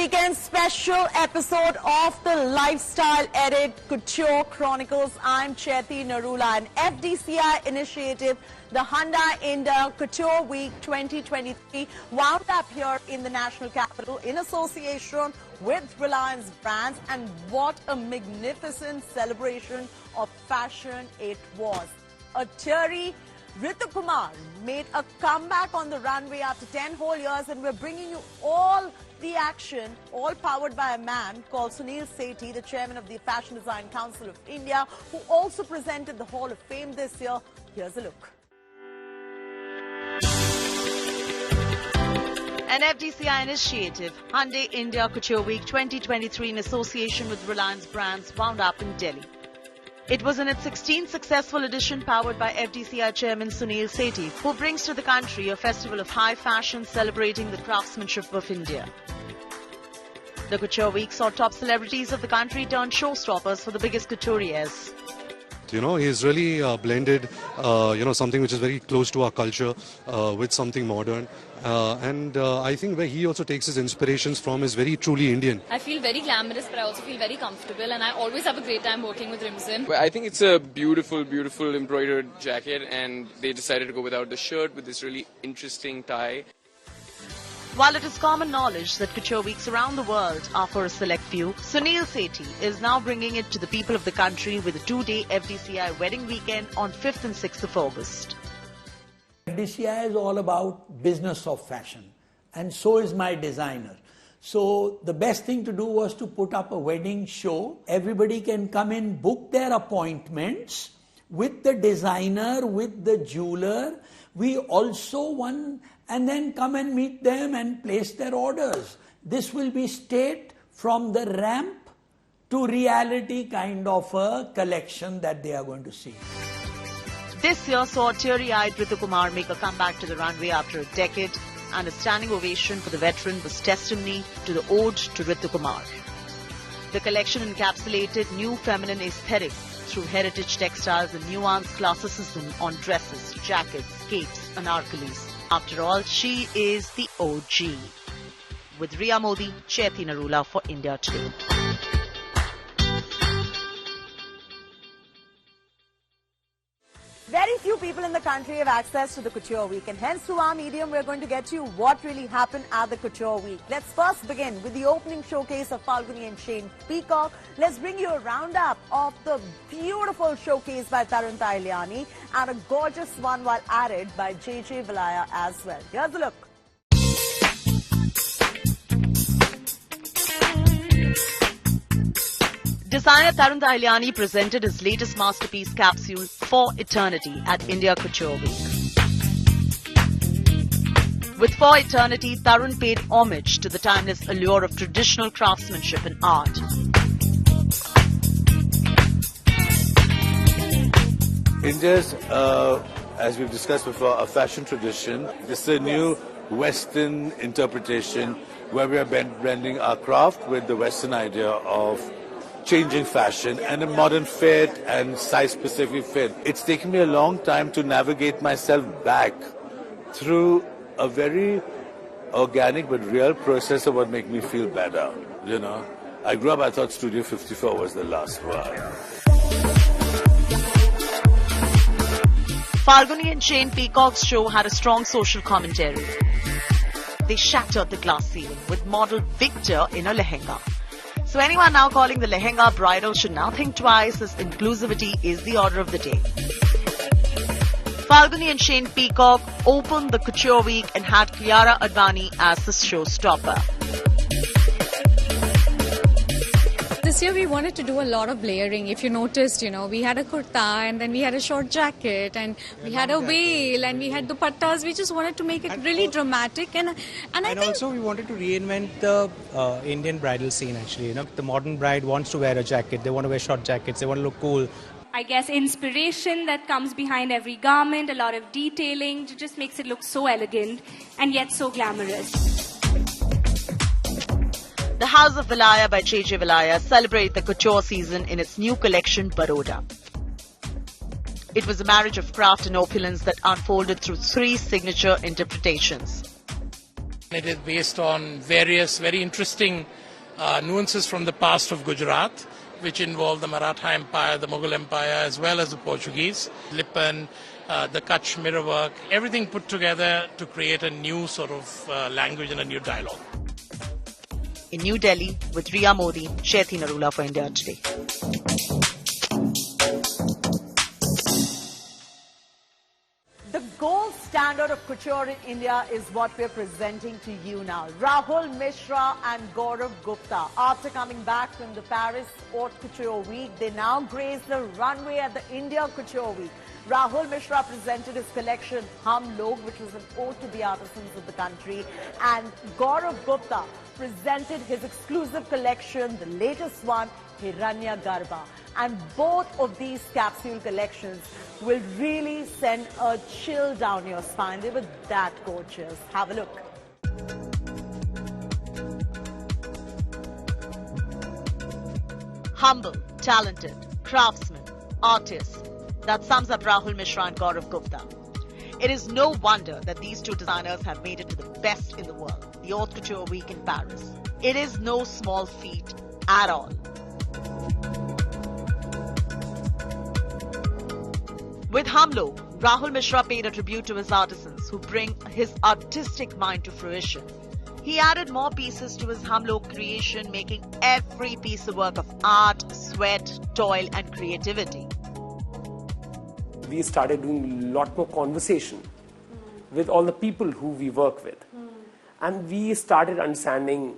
weekend special episode of the Lifestyle Edit Couture Chronicles. I'm Chaiti Narula. An FDCI initiative, the Hyundai India Couture Week 2023, wound up here in the national capital in association with Reliance Brands, and what a magnificent celebration of fashion it was. A teary Ritu Kumar made a comeback on the runway after 10 whole years, and we're bringing you all the action, all powered by a man called Sunil Sethi, the chairman of the Fashion Design Council of India, who also presented the Hall of Fame this year. Here's a look. An FDCI initiative, Hyundai India Couture Week 2023 in association with Reliance Brands, wound up in Delhi. It was in its 16th successful edition, powered by FDCI Chairman Sunil Sethi, who brings to the country a festival of high fashion celebrating the craftsmanship of India. The Couture Week saw top celebrities of the country turn showstoppers for the biggest couturiers. He's really blended, something which is very close to our culture with something modern. And I think where he also takes his inspirations from is very truly Indian. I feel very glamorous, but I also feel very comfortable, and I always have a great time working with Rimzin. Well, I think it's a beautiful, beautiful embroidered jacket, and they decided to go without the shirt with this really interesting tie. While it is common knowledge that couture weeks around the world are for a select few, Sunil Sethi is now bringing it to the people of the country with a 2-day FDCI wedding weekend on 5th and 6th of August. FDCI is all about business of fashion, and so is my designer. So the best thing to do was to put up a wedding show. Everybody can come in, book their appointments with the designer, with the jeweler. We also and then come and meet them and place their orders. This will be straight from the ramp to reality kind of a collection that they are going to see. This year saw teary-eyed Ritu Kumar make a comeback to the runway after a decade, and a standing ovation for the veteran was testimony to the ode to Ritu Kumar. The collection encapsulated new feminine aesthetic through heritage textiles and nuanced classicism on dresses, jackets, capes, anarkalis. After all, she is the OG. With Riya Modi, Chaiti Narula for India Today. Very few people in the country have access to the Couture Week, and hence through our medium we're going to get you what really happened at the Couture Week. Let's first begin with the opening showcase of Falguni and Shane Peacock. Let's bring you a roundup of the beautiful showcase by Tarun Tahiliani and a gorgeous one while added by JJ Valaya as well. Here's a look. Designer Tarun Tahiliani presented his latest masterpiece capsule, For Eternity, at India Couture Week. With For Eternity, Tarun paid homage to the timeless allure of traditional craftsmanship and art. India's, as we've discussed before, a fashion tradition. This is a new Western interpretation where we are blending our craft with the Western idea of changing fashion and a modern fit and size-specific fit. It's taken me a long time to navigate myself back through a very organic but real process of what makes me feel better. I grew up, I thought Studio 54 was the last one. Falguni and Shane Peacock's show had a strong social commentary. They shattered the glass ceiling with model Victor in a lehenga. So anyone now calling the lehenga bridal should now think twice, as inclusivity is the order of the day. Falguni and Shane Peacock opened the Couture Week and had Kiara Advani as the showstopper. This year we wanted to do a lot of layering. If you noticed, we had a kurta, and then we had a short jacket, and we had a veil, and we had dupattas. We just wanted to make it really dramatic, and I think also we wanted to reinvent the Indian bridal scene. Actually, the modern bride wants to wear a jacket. They want to wear short jackets. They want to look cool. I guess inspiration that comes behind every garment, a lot of detailing, just makes it look so elegant and yet so glamorous. The House of Valaya by JJ Valaya celebrate the couture season in its new collection, Baroda. It was a marriage of craft and opulence that unfolded through 3 signature interpretations. It is based on various very interesting nuances from the past of Gujarat, which involve the Maratha Empire, the Mughal Empire, as well as the Portuguese. Lipan, the Kutch mirrorwork, everything put together to create a new sort of language and a new dialogue. In New Delhi, with Riya Modi, Chaiti Narula for India Today. The gold standard of couture in India is what we're presenting to you now. Rahul Mishra and Gaurav Gupta. After coming back from the Paris Haute Couture Week, they now grace the runway at the India Couture Week. Rahul Mishra presented his collection Hum Log, which was an ode to the artisans of the country. And Gaurav Gupta presented his exclusive collection, the latest one, Hiranya Garba. And both of these capsule collections will really send a chill down your spine. They were that gorgeous. Have a look. Humble, talented, craftsman, artist. That sums up Rahul Mishra and Gaurav Gupta. It is no wonder that these two designers have made it to the best in the world, the Haute Couture Week in Paris. It is no small feat at all. With Hamlo, Rahul Mishra paid a tribute to his artisans who bring his artistic mind to fruition. He added more pieces to his Hamlo creation, making every piece a work of art, sweat, toil and creativity. We started doing a lot more conversation with all the people who we work with. And we started understanding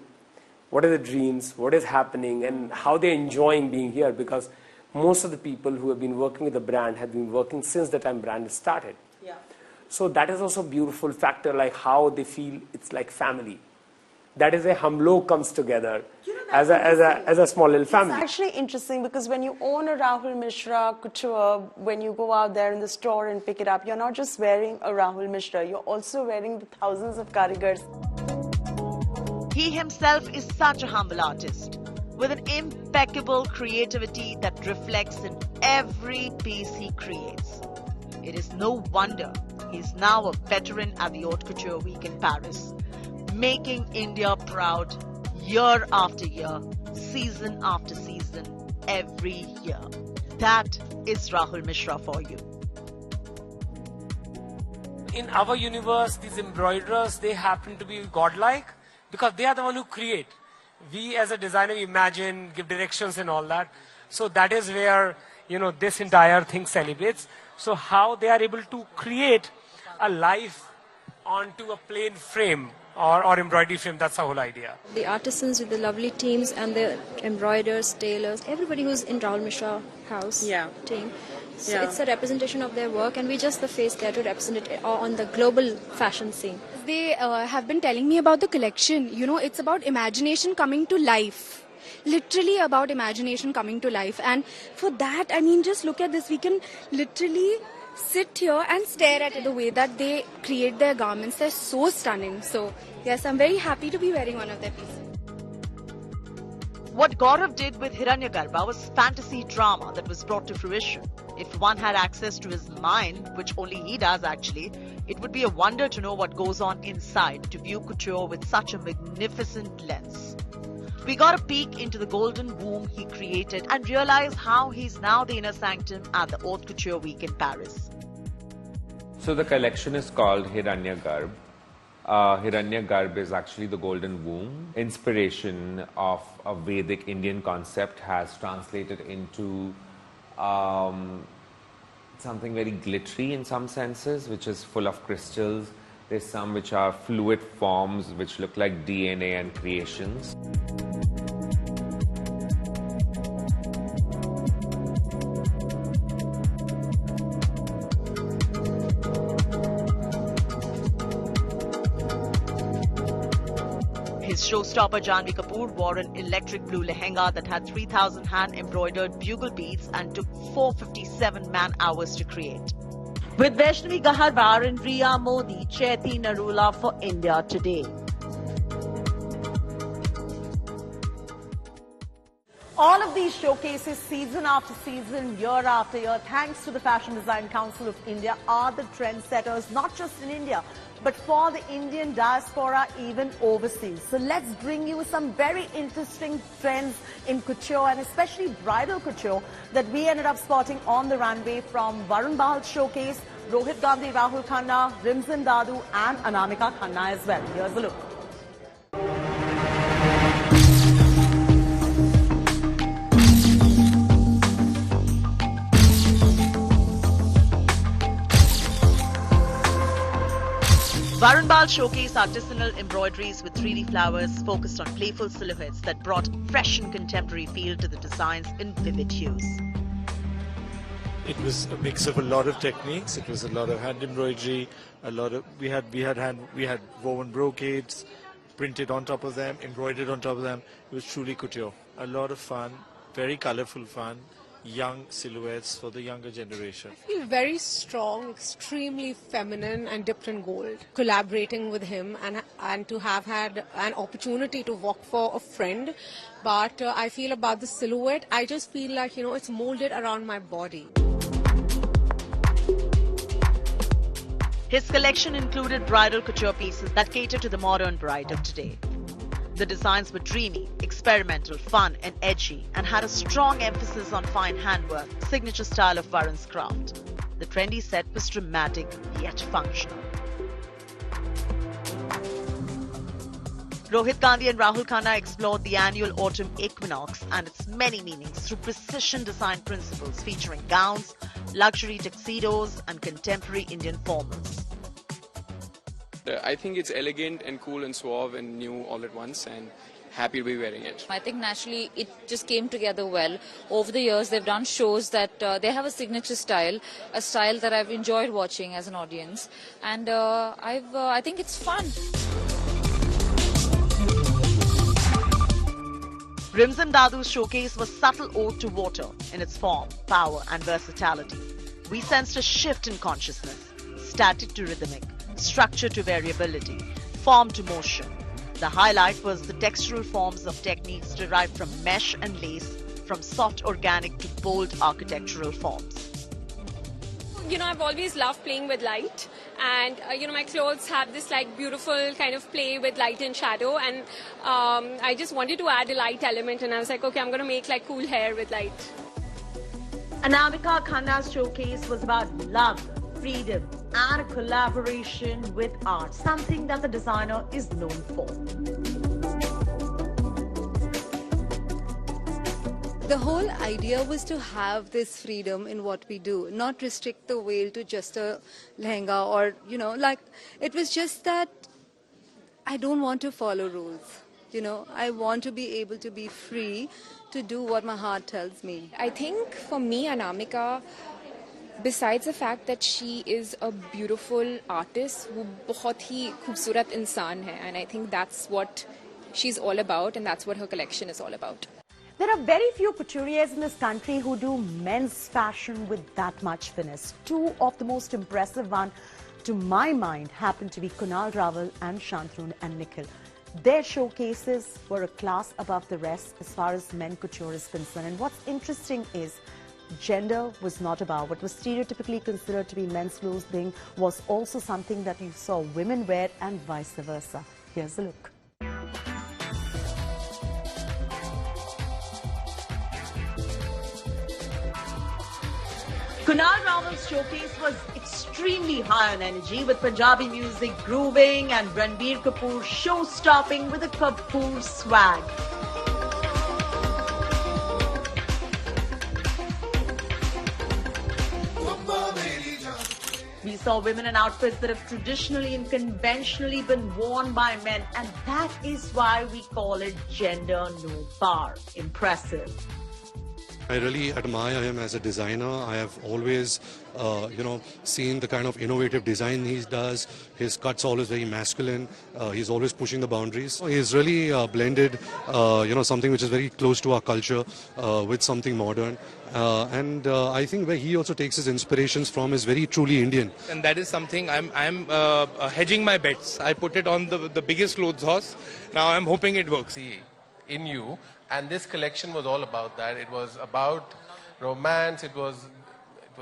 what are the dreams, what is happening, and how they're enjoying being here, because most of the people who have been working with the brand have been working since the time brand started. Yeah. So that is also a beautiful factor, like how they feel it's like family. That is where Hamlo comes together as a small little family. It's actually interesting because when you own a Rahul Mishra couture, when you go out there in the store and pick it up, you're not just wearing a Rahul Mishra, you're also wearing the thousands of karigars. He himself is such a humble artist with an impeccable creativity that reflects in every piece he creates. It is no wonder he's now a veteran at the Haute Couture Week in Paris, making India proud year after year, season after season, every year. That is Rahul Mishra for you. In our universe, these embroiderers, they happen to be godlike because they are the one who create. We as a designer, we imagine, give directions and all that. So that is where, this entire thing celebrates. So how they are able to create a life onto a plain frame or embroidery frame, that's the whole idea. The artisans with the lovely teams and the embroiders, tailors, everybody who's in Rahul Mishra house team. So it's a representation of their work, and we're just the face there to represent it on the global fashion scene. They have been telling me about the collection. It's about imagination coming to life. Literally about imagination coming to life. And for that, just look at this. We can literally sit here and stare at it, the way that they create their garments. They're so stunning. So, yes, I'm very happy to be wearing one of their pieces. What Gaurav did with Hiranya Garba was fantasy drama that was brought to fruition. If one had access to his mind, which only he does actually, it would be a wonder to know what goes on inside to view couture with such a magnificent lens. We got a peek into the golden womb he created and realized how he's now the inner sanctum at the Haute Couture Week in Paris. So the collection is called Hiranya Garb. Hiranya Garb is actually the golden womb. Inspiration of a Vedic Indian concept has translated into something very glittery in some senses, which is full of crystals. There's some which are fluid forms which look like DNA and creations. His showstopper Janvi Kapoor wore an electric blue lehenga that had 3,000 hand-embroidered bugle beads and took 457 man-hours to create. With Vaishnavi Gaharwar and Riya Modi, Chaiti Narula for India Today. All of these showcases, season after season, year after year, thanks to the Fashion Design Council of India, are the trendsetters, not just in India, but for the Indian diaspora, even overseas. So let's bring you some very interesting trends in couture, and especially bridal couture, that we ended up spotting on the runway from Varun Bahal's showcase, Rohit Gandhi, Rahul Khanna, Rimzan Dadu, and Anamika Khanna as well. Here's a look. Varun Bahl showcased artisanal embroideries with 3D flowers focused on playful silhouettes that brought fresh and contemporary feel to the designs in vivid hues. It was a mix of a lot of techniques. It was a lot of hand embroidery, we had woven brocades, printed on top of them, embroidered on top of them. It was truly couture. A lot of fun, very colorful fun. Young silhouettes for the younger generation. I feel very strong, extremely feminine and dipped in gold. Collaborating with him and to have had an opportunity to work for a friend. But I feel about the silhouette, I just feel like, it's molded around my body. His collection included bridal couture pieces that cater to the modern bride of today. The designs were dreamy, experimental, fun and edgy, and had a strong emphasis on fine handwork, signature style of Varun's craft. The trendy set was dramatic yet functional. Rohit Gandhi and Rahul Khanna explored the annual autumn equinox and its many meanings through precision design principles featuring gowns, luxury tuxedos and contemporary Indian formals. I think it's elegant and cool and suave and new all at once, and happy to be wearing it. I think naturally it just came together well. Over the years they've done shows that they have a signature style, a style that I've enjoyed watching as an audience, and I think it's fun. Rimzan Dadu's showcase was subtle ode to water in its form, power and versatility. We sensed a shift in consciousness, static to rhythmic, structure to variability, form to motion. The highlight was the textural forms of techniques derived from mesh and lace, from soft organic to bold architectural forms. I've always loved playing with light, and my clothes have this beautiful kind of play with light and shadow, and I just wanted to add a light element, and I was like, okay, I'm going to make cool hair with light. Anamika Khanna's showcase was about love, freedom and a collaboration with art, something that the designer is known for. The whole idea was to have this freedom in what we do, not restrict the veil to just a lehenga or, it was just that I don't want to follow rules. I want to be able to be free to do what my heart tells me. I think for me, Anamika, besides the fact that she is a beautiful artist, वो बहुत ही खूबसूरत इंसान है, and I think that's what she's all about, and that's what her collection is all about. There are very few couturiers in this country who do men's fashion with that much finesse. Two of the most impressive ones, to my mind, happen to be Kunal Rawal and Shantanu and Nikhil. Their showcases were a class above the rest as far as men couture is concerned. And what's interesting is gender was not about. What was stereotypically considered to be men's clothing was also something that you saw women wear and vice versa. Here's a look. Kunal Rawal's showcase was extremely high on energy, with Punjabi music grooving and Ranbir Kapoor show-stopping with a Kapoor swag. We saw women in outfits that have traditionally and conventionally been worn by men, and that is why we call it gender no bar. Impressive. I really admire him as a designer. I have always, seen the kind of innovative design he does. His cut's always very masculine. He's always pushing the boundaries. He's really blended, something which is very close to our culture with something modern. And I think where he also takes his inspirations from is very truly Indian. And that is something I'm hedging my bets. I put it on the biggest clothes horse. Now I'm hoping it works. In you And this collection was all about that. It was about romance, it was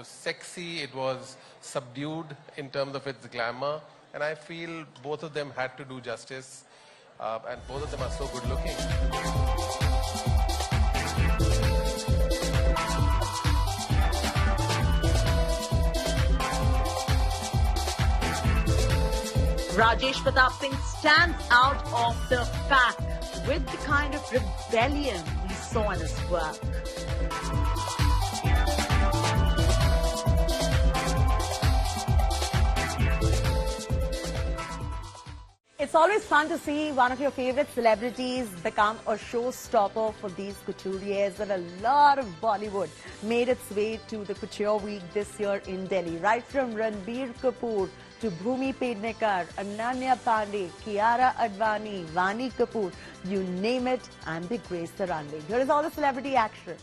sexy, it was subdued in terms of its glamour. And I feel both of them had to do justice. And both of them are so good looking. Rajesh Pratap Singh stands out of the pack with the kind of rebellion we saw in his work. It's always fun to see one of your favorite celebrities become a showstopper for these couturiers, and a lot of Bollywood made its way to the Couture Week this year in Delhi. Right from Ranbir Kapoor to Bhumi Pednekar, Ananya Pandey, Kiara Advani, Vani Kapoor, you name it, and they graced the runway. Here is all the celebrity action.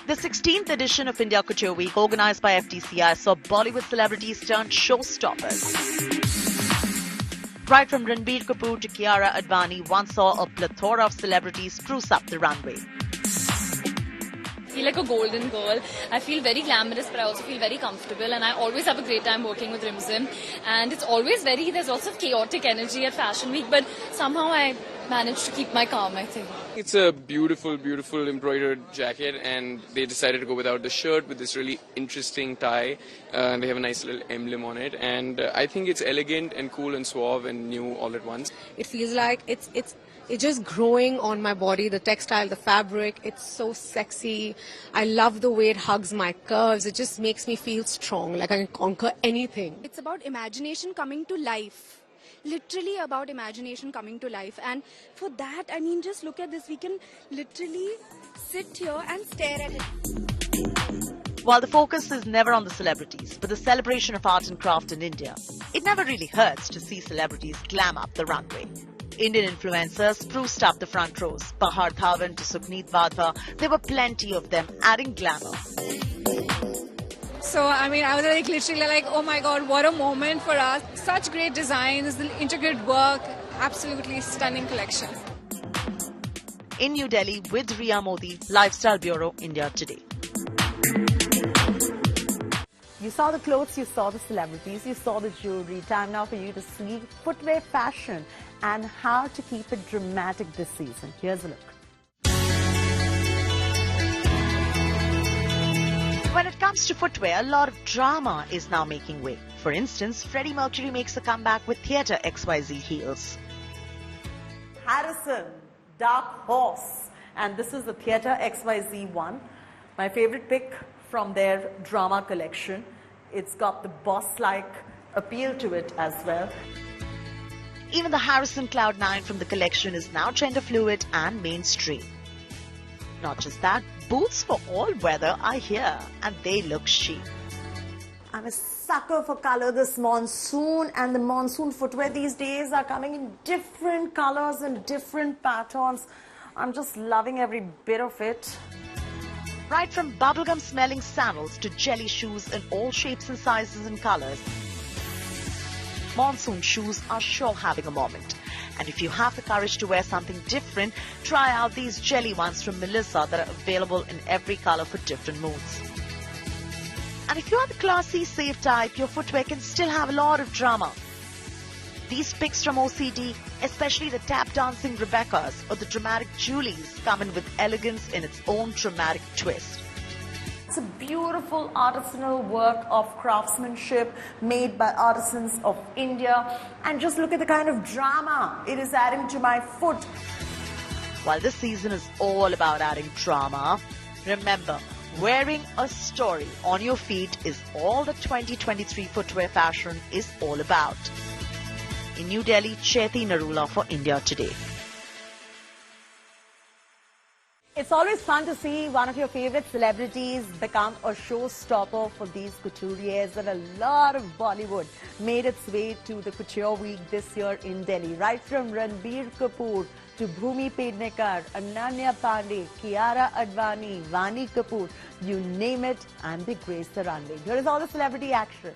The 16th edition of India Couture Week, organized by FDCI, saw Bollywood celebrities turn showstoppers. Right from Ranbir Kapoor to Kiara Advani, one saw a plethora of celebrities spruce up the runway. I feel like a golden girl. I feel very glamorous, but I also feel very comfortable, and I always have a great time working with Rimzim. And it's always there's lots of chaotic energy at Fashion Week, but somehow I managed to keep my calm, I think. It's a beautiful, beautiful embroidered jacket, and they decided to go without the shirt with this really interesting tie. And they have a nice little emblem on it, and I think it's elegant and cool and suave and new all at once. It feels like it's just growing on my body, the textile, the fabric. It's so sexy. I love the way it hugs my curves. It just makes me feel strong, like I can conquer anything. It's about imagination coming to life. Literally about imagination coming to life. And for that, I mean, just look at this. We can literally sit here and stare at it. While the focus is never on the celebrities, but the celebration of art and craft in India, it never really hurts to see celebrities glam up the runway. Indian influencers spruced up the front rows. Bahar Dhawan to Sukhneet Vadhva, there were plenty of them adding glamour. So, I mean, I was literally like, oh my God, what a moment for us. Such great designs, the intricate work, absolutely stunning collection. In New Delhi with Riya Modi, Lifestyle Bureau, India Today. You saw the clothes, you saw the celebrities, you saw the jewelry. Time now for you to see footwear fashion and how to keep it dramatic this season. Here's a look. When it comes to footwear, a lot of drama is now making way. For instance, Freddie Mercury makes a comeback with Theatre XYZ heels. Harrison, Dark Horse, and this is the Theatre XYZ one. My favorite pick from their drama collection. It's got the boss-like appeal to it as well. Even the Harrison Cloud 9 from the collection is now gender fluid and mainstream. Not just that, boots for all weather are here, and they look chic. I'm a sucker for color this monsoon, and the monsoon footwear these days are coming in different colors and different patterns. I'm just loving every bit of it. Right from bubblegum smelling sandals to jelly shoes in all shapes and sizes and colors, monsoon shoes are sure having a moment. And if you have the courage to wear something different, try out these jelly ones from Melissa that are available in every color for different moods. And if you are the classy, safe type, your footwear can still have a lot of drama. These picks from OCD, especially the tap dancing Rebecca's or the dramatic Julie's, come in with elegance in its own dramatic twist. It's a beautiful artisanal work of craftsmanship made by artisans of India. And just look at the kind of drama it is adding to my foot. While this season is all about adding drama, remember, wearing a story on your feet is all the 2023 footwear fashion is all about. In New Delhi, Chaiti Narula for India Today. It's always fun to see one of your favorite celebrities become a showstopper for these couturiers, and a lot of Bollywood made its way to the Couture Week this year in Delhi. Right from Ranbir Kapoor to Bhumi Pednekar, Ananya Pandey, Kiara Advani, Vani Kapoor, you name it, and they graced the runway. Here is all the celebrity action.